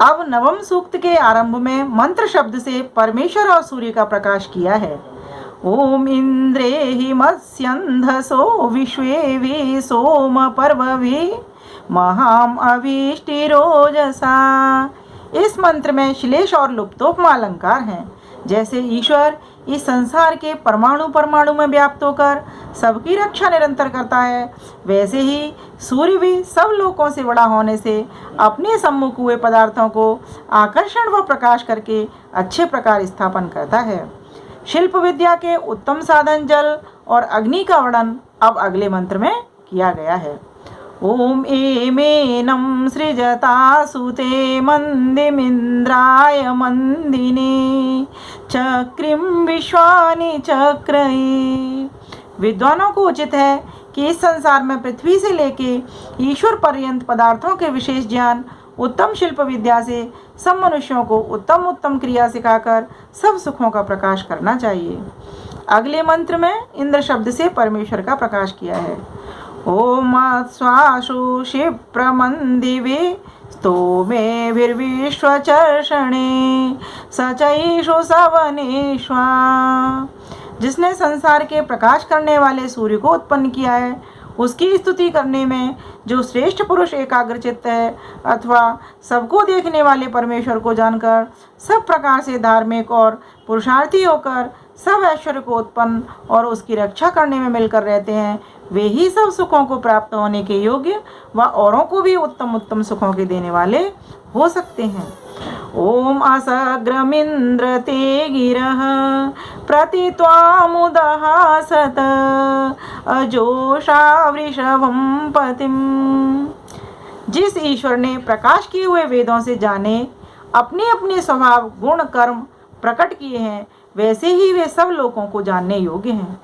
अब नवम सूक्त के आरंभ में मंत्र शब्द से परमेश्वर और सूर्य का प्रकाश किया है। ओम इंद्रे हिमस्यंधसो विश्वे सोम पर्ववे महाम अविष्टिरोजसा। इस मंत्र में श्लेष और लुप्तोपमा अलंकार हैं। जैसे ईश्वर इस संसार के परमाणु परमाणु में व्याप्त होकर सबकी रक्षा निरंतर करता है, वैसे ही सूर्य भी सब लोकों से बड़ा होने से अपने सम्मुख हुए पदार्थों को आकर्षण व प्रकाश करके अच्छे प्रकार स्थापन करता है। शिल्प विद्या के उत्तम साधन जल और अग्नि का वर्णन अब अगले मंत्र में किया गया है। ओम एमेनं सृजता सुते मंदिमिंद्राय मंदिने चक्रिम विश्वानि चक्रये। विद्वानों को उचित है कि इस संसार में पृथ्वी से लेके ईश्वर पर्यंत पदार्थों के विशेष ज्ञान उत्तम शिल्प विद्या से सब मनुष्यों को उत्तम उत्तम क्रिया सिखाकर सब सुखों का प्रकाश करना चाहिए। अगले मंत्र में इंद्र शब्द से परमेश्वर का प्रकाश किया है। ओम स्वाशु क्षिप्रमंदिवे स्तोमेभिर्विश्वचर्षणे सचैषु सवनेश्वा। जिसने संसार के प्रकाश करने वाले सूर्य को उत्पन्न किया है, उसकी स्तुति करने में जो श्रेष्ठ पुरुष एकाग्रचित्त है अथवा सबको देखने वाले परमेश्वर को जानकर सब प्रकार से धार्मिक और पुरुषार्थी होकर सब ऐश्वर्य को उत्पन्न और उसकी रक्षा करने में मिलकर रहते हैं, वे ही सब सुखों को प्राप्त होने के योग्य व औरों को भी उत्तम उत्तम सुखों के देने वाले हो सकते हैं। ओम असग्रमिंद्र ते गिरः प्रतित्वामुदहासत अजोषा वृषभं पतिम। जिस ईश्वर ने प्रकाश किए हुए वेदों से जाने अपने अपने स्वभाव गुण कर्म प्रकट किए हैं, वैसे ही वे सब लोगों को जानने योग्य हैं,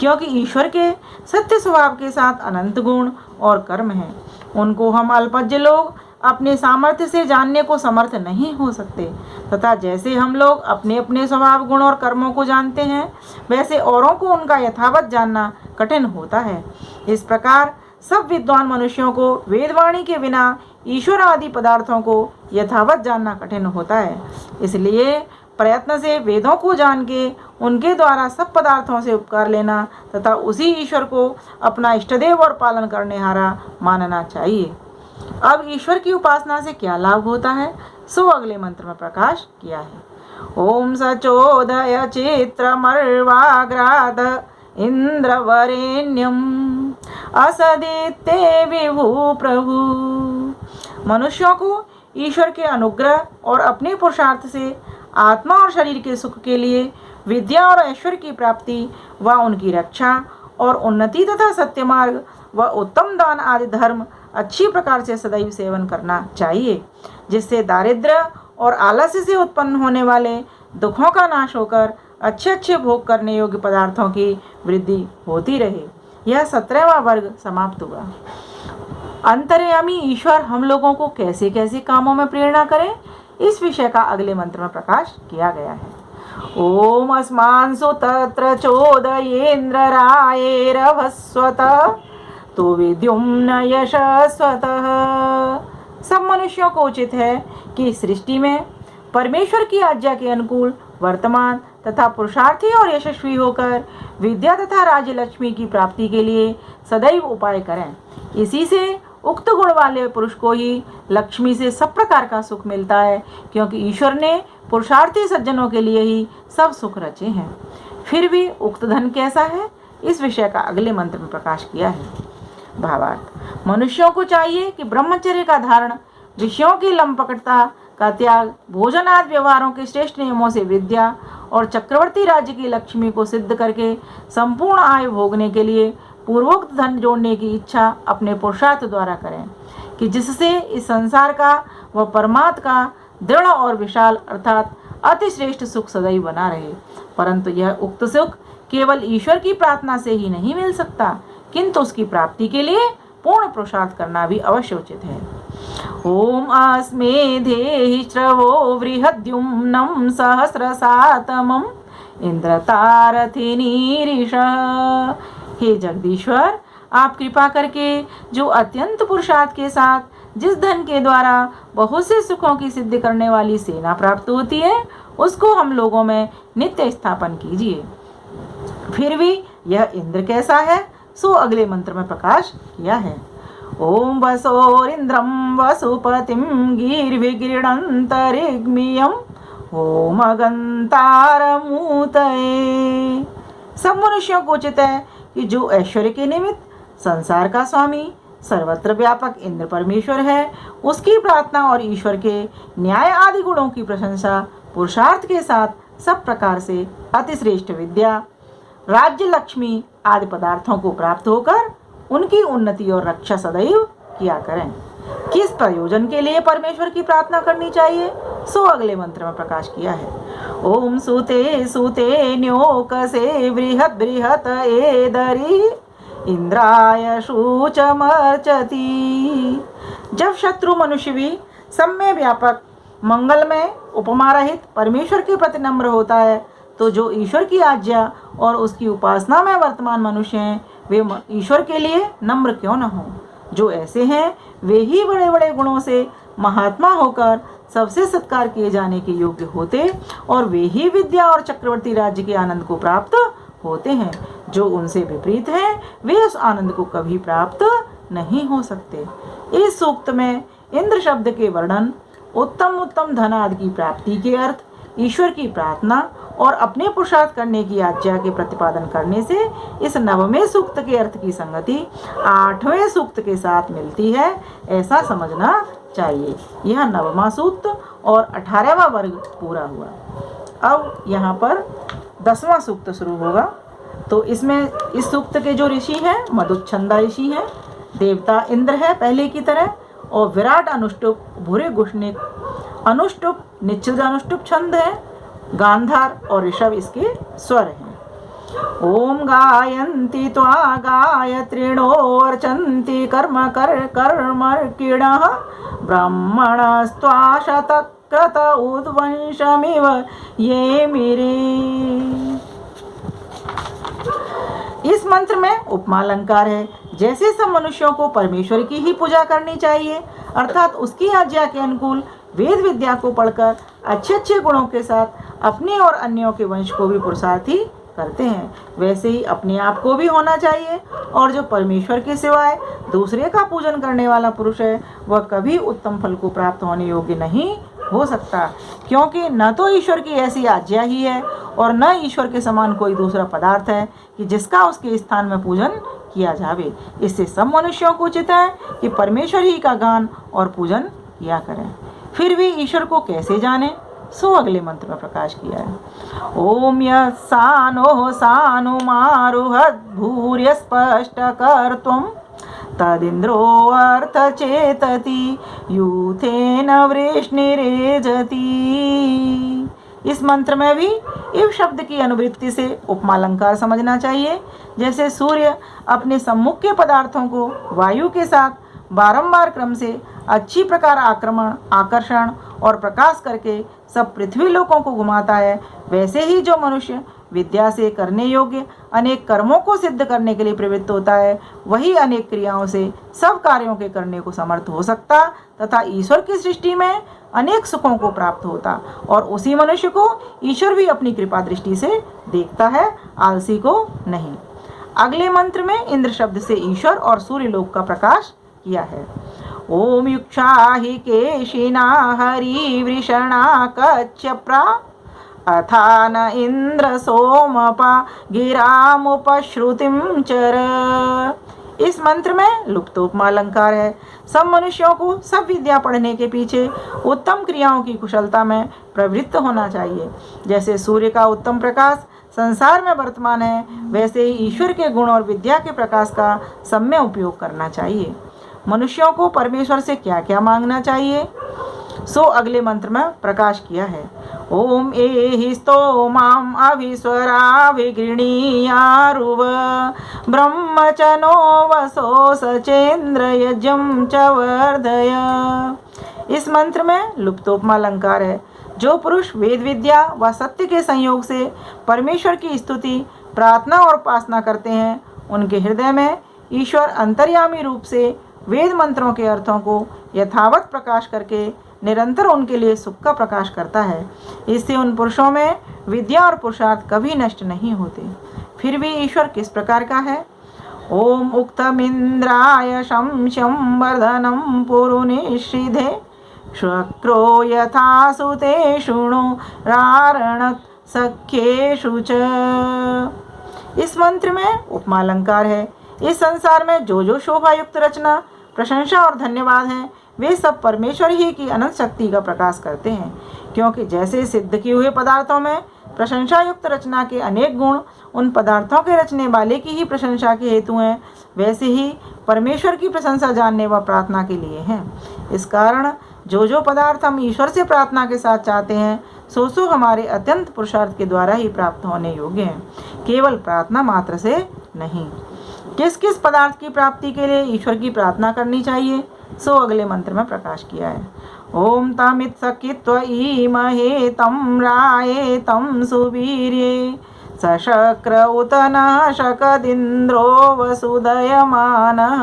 क्योंकि ईश्वर के सत्य स्वभाव के साथ अनंत गुण और कर्म हैं। उनको हम अल्पज्ञ लोग अपने सामर्थ्य से जानने को समर्थ नहीं हो सकते, तथा जैसे हम लोग अपने अपने स्वभाव गुण और कर्मों को जानते हैं, वैसे औरों को उनका यथावत जानना कठिन होता है। इस प्रकार सब विद्वान मनुष्यों को वेदवाणी के बिना ईश्वर आदि पदार्थों को यथावत जानना कठिन होता है। इसलिए प्रयत्न से वेदों को जान के उनके द्वारा सब पदार्थों से उपकार लेना तथा उसी ईश्वर को अपना इष्टदेव और पालन करने हारा मानना चाहिए। अब ईश्वर की उपासना से क्या लाभ होता है, सो अगले मंत्र में प्रकाश किया है। ओम सचोदय चित्रमर्वाग्राद इंद्रवरेण्यम असदित्ते विभु प्रभु। मनुष्यों को ईश्वर के अनुग्रह और अपने पुरुषार्थ से आत्मा और शरीर के सुख के लिए विद्या और ऐश्वर्य की प्राप्ति व उनकी रक्षा और उन्नति तथा सत्य मार्ग व उत्तम दान आदि धर्म अच्छी प्रकार से सदैव सेवन करना चाहिए, जिससे दारिद्र्य और आलस्य से उत्पन्न होने वाले दुखों का नाश होकर अच्छे अच्छे भोग करने योग्य पदार्थों की वृद्धि होती रहे। यह 17वां वर्ग समाप्त हुआ। अंतर्यामी ईश्वर हम लोगों को कैसे कैसे कामों में प्रेरणा करे, इस विषय का अगले मंत्र में प्रकाश किया गया है। ओम अस्मांसु तत्र चोदयेन्द्र रायेरभस्वत तो विद्युम्न यशस्वतः। सब मनुष्यों को उचित है कि सृष्टि में परमेश्वर की आज्ञा के अनुकूल वर्तमान तथा पुरुषार्थी और यशस्वी होकर विद्या तथा राज्य लक्ष्मी की प्राप्ति के लिए सदैव उपाय करें। इसी से उक्त गुण वाले पुरुष को ही लक्ष्मी से सब प्रकार का सुख मिलता है, क्योंकि ईश्वर ने पुरुषार्थी सज्जनों के लिए ही सब सुख रचे हैं। फिर भी उक्त धन कैसा है, इस विषय का अगले मंत्र में प्रकाश किया है। भावार्थ, मनुष्यों को चाहिए कि ब्रह्मचर्य का धारण, विषयों की लंपटता का त्याग, भोजन आदि व्यवहारों के श्रेष्ठ नियमों से विद्या और चक्रवर्ती राज्य की लक्ष्मी को सिद्ध करके संपूर्ण आयु भोगने के लिए पूर्वोक्त धन जोड़ने की इच्छा अपने पुरुषार्थ द्वारा करें, कि जिससे इस संसार का व परमात्मा का दृढ़ और विशाल अर्थात अति श्रेष्ठ सुख सदैव बना रहे। परंतु यह उक्त सुख केवल ईश्वर की प्रार्थना से ही नहीं मिल सकता, किंतु उसकी प्राप्ति के लिए पूर्ण पुरुषार्थ करना भी अवश्य उचित है। ओम अस्मेधेहि श्रवो बृहद्युम्नं सहस्रसातमं इंद्रतारथिनीरिषः। हे जगदीश्वर, आप कृपा करके जो अत्यंत पुरुषार्थ के साथ जिस धन के द्वारा बहुत से सुखों की सिद्धि करने वाली सेना प्राप्त होती है, उसको हम लोगों में नित्य स्थापन कीजिए। फिर भी यह इंद्र कैसा है, सो अगले मंत्र में प्रकाश किया है। ओम वसोरिंद्रम वसुपतिम गीर्भिगृणंतरिग्मियम ओम अगंतारमूतये। सब मनुष्यों को उचित है कि जो ऐश्वर्य के निमित्त संसार का स्वामी सर्वत्र व्यापक इंद्र परमेश्वर है, उसकी प्रार्थना और ईश्वर के न्याय आदि गुणों की प्रशंसा पुरुषार्थ के साथ सब प्रकार से अतिश्रेष्ठ विद्या, राज्य, लक्ष्मी आदि पदार्थों को प्राप्त होकर उनकी उन्नति और रक्षा सदैव किया करें। किस प्रयोजन के लिए परमेश्वर की प्रार्थना करनी चाहिए, सो अगले मंत्र में प्रकाश किया है। ओम सुते सुते न्योकसे बृहत बृहत एदरी इंद्राय शूचमर्चति। जब शत्रु मनुष्य भी सब में व्यापक मंगलमय उपमा रहित परमेश्वर के प्रति नम्र होता है, तो जो ईश्वर की आज्ञा और उसकी उपासना में वर्तमान मनुष्य हैं, वे ईश्वर के लिए नम्र क्यों न हो। जो ऐसे हैं वे ही बड़े बड़े गुणों से महात्मा होकर सबसे सत्कार किए जाने के योग्य होते, और वे ही विद्या और चक्रवर्ती राज्य के आनंद को प्राप्त होते हैं। जो उनसे विपरीत हैं वे उस आनंद को कभी प्राप्त नहीं हो सकते। इस सूक्त में इंद्र शब्द के वर्णन, उत्तम उत्तम धन आदि की प्राप्ति के अर्थ, ईश्वर की प्रार्थना और अपने पुरुषार्थ करने की आज्ञा के प्रतिपादन करने से इस नववें सूक्त के अर्थ की संगति 8वें सूक्त के साथ मिलती है, ऐसा समझना चाहिए। यह 9वां सूक्त और 18वां वर्ग पूरा हुआ। अब यहाँ पर 10वां सूक्त शुरू होगा। तो इसमें इस सूक्त के जो ऋषि हैं मधुच्छंदा ऋषि हैं, देवता इंद्र है पहले की तरह, और विराट अनुष्टुप, भूरे गुष्णिक अनुष्टुप, निश्चित अनुष्टुप छंद है, गांधार और ऋषभ इसके स्वर हैं। ओम गायन्ति त्वा गायत्रिणो अर्चन्ति कर्म कर्मर्किणः ब्रह्मणस्त्वा शतक्रत उद्वंशमिव ये मेरे। इस मंत्र में उपमालंकार है। जैसे सब मनुष्यों को परमेश्वर की ही पूजा करनी चाहिए, अर्थात उसकी आज्ञा के अनुकूल वेद विद्या को पढ़कर अच्छे अच्छे गुणों के साथ अपने और अन्यों के वंश को भी पुरुषार्थी करते हैं, वैसे ही अपने आप को भी होना चाहिए। और जो परमेश्वर के सिवाय दूसरे का पूजन करने वाला पुरुष है, वह कभी उत्तम फल को प्राप्त होने योग्य नहीं हो सकता, क्योंकि न तो ईश्वर की ऐसी आज्ञा ही है और न ईश्वर के समान कोई दूसरा पदार्थ है कि जिसका उसके स्थान में पूजन किया जावे। इससे सब मनुष्यों को उचित है कि परमेश्वर ही का गान और पूजन किया करें। फिर भी ईश्वर को कैसे जाने, सो अगले मंत्र में प्रकाश किया है। ओम यस्सानो सानुमारुहद् भूर्य स्पष्ट कर्तुम तदिंद्रो अर्थ चेतति यूथेन वृष्णिरेजति। इस मंत्र में भी इव शब्द की अनुवृत्ति से उपमालंकार समझना चाहिए। जैसे सूर्य अपने सम्मुख के पदार्थों को वायु के साथ बारंबार क्रम से अच्छी प्रकार आक्रमण, आकर्षण और प्रकाश करके सब पृथ्वी लोकों को घुमाता है, वैसे ही जो मनुष्य विद्या से करने योग्य अनेक कर्मों को सिद्ध करने के लिए प्रवृत्त होता है, वही अनेक क्रियाओं से सब कार्यों के करने को समर्थ हो सकता तथा ईश्वर की सृष्टि में अनेक सुखों को प्राप्त होता, और उसी मनुष्य को ईश्वर भी अपनी कृपा दृष्टि से देखता है, आलसी को नहीं। अगले मंत्र में इंद्र शब्द से ईश्वर और सूर्य लोक का प्रकाश किया है। ओम युक्षाहि केशिना हरि वृषणा कच्छप्रा अथान इंद्र सोमपा गिरामुपश्रुतिम चर। इस मंत्र में लुप्तोपमा अलंकार है। सब मनुष्यों को सब विद्या पढ़ने के पीछे उत्तम क्रियाओं की कुशलता में प्रवृत्त होना चाहिए। जैसे सूर्य का उत्तम प्रकाश संसार में वर्तमान है, वैसे ही ईश्वर के गुण और विद्या के प्रकाश का सम्य उपयोग करना चाहिए। मनुष्यों को परमेश्वर से क्या क्या मांगना चाहिए, सो अगले मंत्र में प्रकाश किया है। ओम एहि स्तोमाम अभिस्वरा विगृणीयारुव ब्रह्मचनो वसो सचेन्द्र यजम च वर्धय। इस मंत्र में लुप्तोपमा अलंकार है। जो पुरुष वेद विद्या व सत्य के संयोग से परमेश्वर की स्तुति, प्रार्थना और उपासना करते हैं, उनके हृदय में ईश्वर अंतर्यामी रूप से वेद मंत्रों के अर्थों को यथावत प्रकाश करके निरंतर उनके लिए सुख का प्रकाश करता है। इससे उन पुरुषों में विद्या और पुरुषार्थ कभी नष्ट नहीं होते। फिर भी ईश्वर किस प्रकार का है? ओम उक्तमिंद्राय शंशं वर्धनं पुरुनिश्रिधे शक्रो यथा सुते शृणु रारणत सख्येषु च। इस मंत्र में उपमालंकार है। इस संसार में जो शोभा युक्त रचना, प्रशंसा और धन्यवाद है, वे सब परमेश्वर ही की अनंत शक्ति का प्रकाश करते हैं। क्योंकि जैसे सिद्ध किए हुए पदार्थों में प्रशंसा युक्त रचना के अनेक गुण उन पदार्थों के रचने वाले की ही प्रशंसा के हेतु हैं, वैसे ही परमेश्वर की प्रशंसा जानने व प्रार्थना के लिए हैं। इस कारण जो पदार्थ हम ईश्वर से प्रार्थना के साथ चाहते हैं, सो हमारे अत्यंत पुरुषार्थ के द्वारा ही प्राप्त होने योग्य हैं, केवल प्रार्थना मात्र से नहीं। किस किस पदार्थ की प्राप्ति के लिए ईश्वर की प्रार्थना करनी चाहिए, सो अगले मंत्र में प्रकाश किया है। ओम तमित्सकित्व ईमहे तम राये तम सुवीर्ये सशक्र उत न शकदिन्द्रो वसुदयमानः।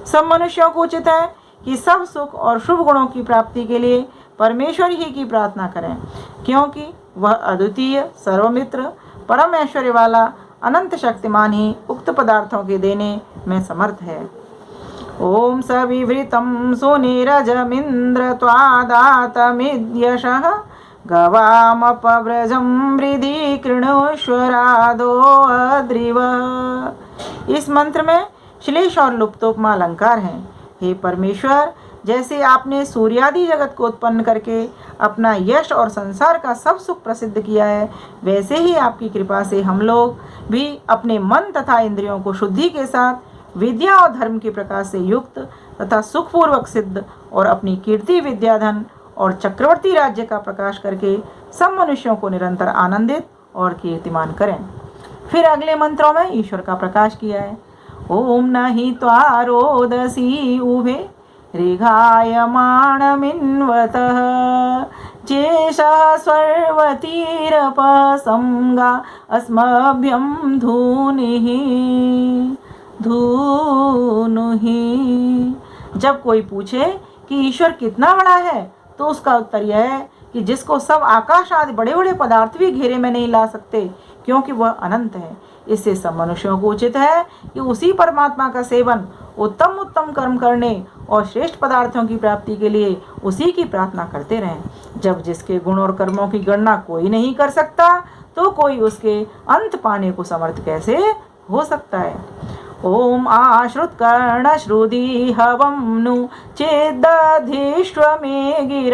सब मनुष्यों को उचित है कि सब सुख और शुभ गुणों की प्राप्ति के लिए परमेश्वर ही की प्रार्थना करें, क्योंकि वह अद्वितीय, सर्वमित्र, परम ऐश्वर्य वाला, अनंत शक्तिमान ही उक्त पदार्थों के देने में समर्थ है। ओम सविवृतं सुनीरजमिन्द्र त्वादातमिद्यशः गवामपव्रजं मृदि कृणुष्वराधो अद्रिव। इस मंत्र में श्लेष और लुप्तोपमा अलंकार हैं। हे परमेश्वर, जैसे आपने सूर्यादि जगत को उत्पन्न करके अपना यश और संसार का सब सुख प्रसिद्ध किया है, वैसे ही आपकी कृपा से हम लोग भी अपने मन तथा इंद्रियों को शुद्धि के साथ विद्या और धर्म के प्रकाश से युक्त तथा सुखपूर्वक सिद्ध और अपनी कीर्ति, विद्याधन और चक्रवर्ती राज्य का प्रकाश करके सब मनुष्यों को निरंतर आनंदित और कीर्तिमान करें। फिर अगले मंत्रों में ईश्वर का प्रकाश किया है। ओम नहि त्वारोदसी उभे ऋघायमाणमिन्वतः चेषः स्वर्वतीरपसंगा अस्मभ्यं धूनिः। जब कोई पूछे कि ईश्वर कितना बड़ा है, तो उसका उत्तर यह है कि जिसको सब आकाश आदि बड़े बड़े पदार्थ भी घेरे में नहीं ला सकते, क्योंकि वह अनंत है। इससे सब मनुष्यों को उचित है कि उसी परमात्मा का सेवन, उत्तम उत्तम कर्म करने और श्रेष्ठ पदार्थों की प्राप्ति के लिए उसी की प्रार्थना करते रहें। जब जिसके गुण और कर्मों की गणना कोई नहीं कर सकता, तो कोई उसके अंत पाने को समर्थ कैसे हो सकता है। ओम आश्रुतकर्णश्रुति हवं नु चेदधिष्व मे गिर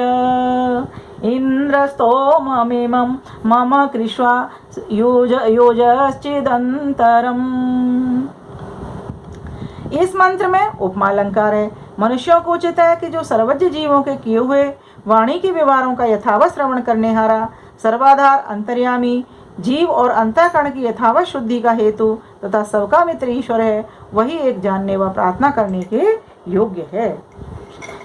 इंद्रस्तोममिमं मम कृष्वा योजश्चिदन्तरम्। इस मंत्र में उपमालंकार है। मनुष्यों को उचित है कि जो सर्वज्ञ जीवों के किए हुए वाणी के व्यवहारों का यथावत श्रवण करने हारा, सर्वाधार, अंतर्यामी, जीव और अंतःकरण की यथावत शुद्धि का हेतु तथा सबका मित्र ईश्वर है, वही एक जानने व प्रार्थना करने के योग्य है।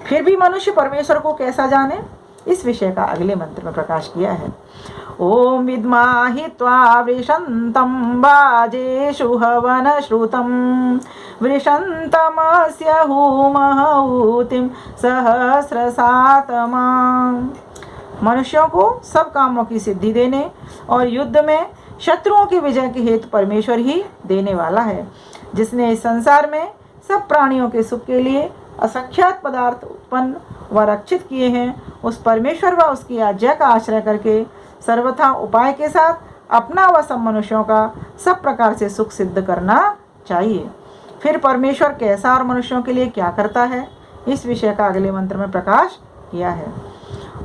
फिर भी मनुष्य परमेश्वर को कैसा जाने, इस विषय का अगले मंत्र में प्रकाश किया है। ओम विद्माहि त्वा वृषन्तं वाजेषु हवन श्रुतं वृषन्तमस्य हूमहूतिं सहस्रसातमाम्। मनुष्यों को सब कामों की सिद्धि देने और युद्ध में शत्रुओं की विजय के हेतु परमेश्वर ही देने वाला है, जिसने इस संसार में सब प्राणियों के सुख के लिए असंख्यात पदार्थ उत्पन्न व रक्षित किए हैं। उस परमेश्वर व उसकी आज्ञा का आश्रय करके सर्वथा उपाय के साथ अपना व सब मनुष्यों का सब प्रकार से सुख सिद्ध करना चाहिए। फिर परमेश्वर कैसा और मनुष्यों के लिए क्या करता है, इस विषय का अगले मंत्र में प्रकाश किया है।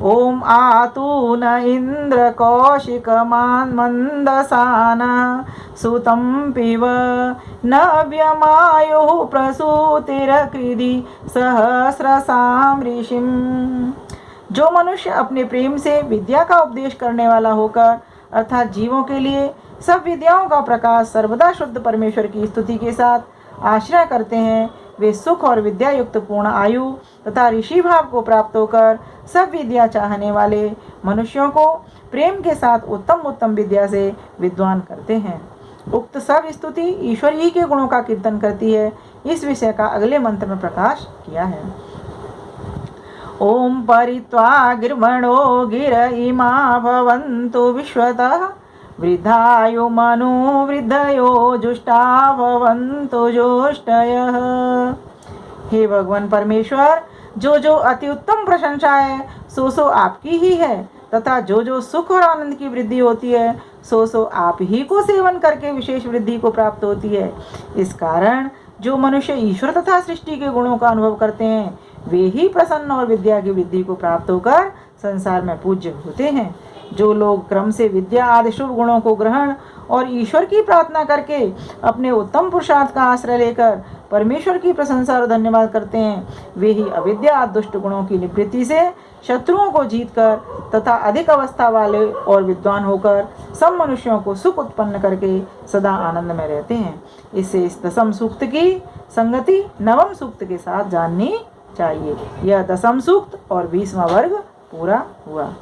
ओम आतून इंद्र कौशिकमान मंदसाना सुतं पिब नव्यमायुः प्रसूतिरकृधि सहस्रसां ऋषिम्। जो मनुष्य अपने प्रेम से विद्या का उपदेश करने वाला होकर अर्थात जीवों के लिए सब विद्याओं का प्रकाश सर्वदा शुद्ध परमेश्वर की स्तुति के साथ आश्रय करते हैं, वे सुख और विद्या युक्त पूर्ण आयु तथा ऋषि भाव को प्राप्त होकर सब विद्या चाहने वाले मनुष्यों को प्रेम के साथ उत्तम उत्तम विद्या से विद्वान करते हैं। उक्त सब स्तुति ईश्वर ही के गुणों का कीर्तन करती है, इस विषय का अगले मंत्र में प्रकाश किया है। ओम परित्वा गिर्मणो गिर इमा भवन्तु विश्वतः वृद्धायो मनो वृद्धयो जुष्टा भवन्तु जोष्टयः। हे भगवान परमेश्वर, जो जो अति उत्तम प्रशंसा है सो आपकी ही है, तथा जो जो सुख और आनंद की वृद्धि होती है सो आप ही को सेवन करके विशेष वृद्धि को प्राप्त होती है। इस कारण जो मनुष्य ईश्वर तथा सृष्टि के गुणों का अनुभव करते हैं वे ही प्रसन्न और विद्या की वृद्धि को प्राप्त होकर संसार में पूज्य होते हैं। जो लोग क्रम से विद्या आदि शुभ गुणों को ग्रहण और ईश्वर की प्रार्थना करके अपने उत्तम पुरुषार्थ का आश्रय लेकर परमेश्वर की प्रशंसा और धन्यवाद करते हैं, वे ही अविद्या दुष्ट गुणों की निवृत्ति से शत्रुओं को जीतकर तथा अधिक अवस्था वाले और विद्वान होकर सब मनुष्यों को सुख उत्पन्न करके सदा आनंद में रहते हैं। इससे इस दसम सूक्त की संगति नवम सूक्त के साथ जाननी चाहिए। यह दसम सूक्त और 20वां वर्ग पूरा हुआ।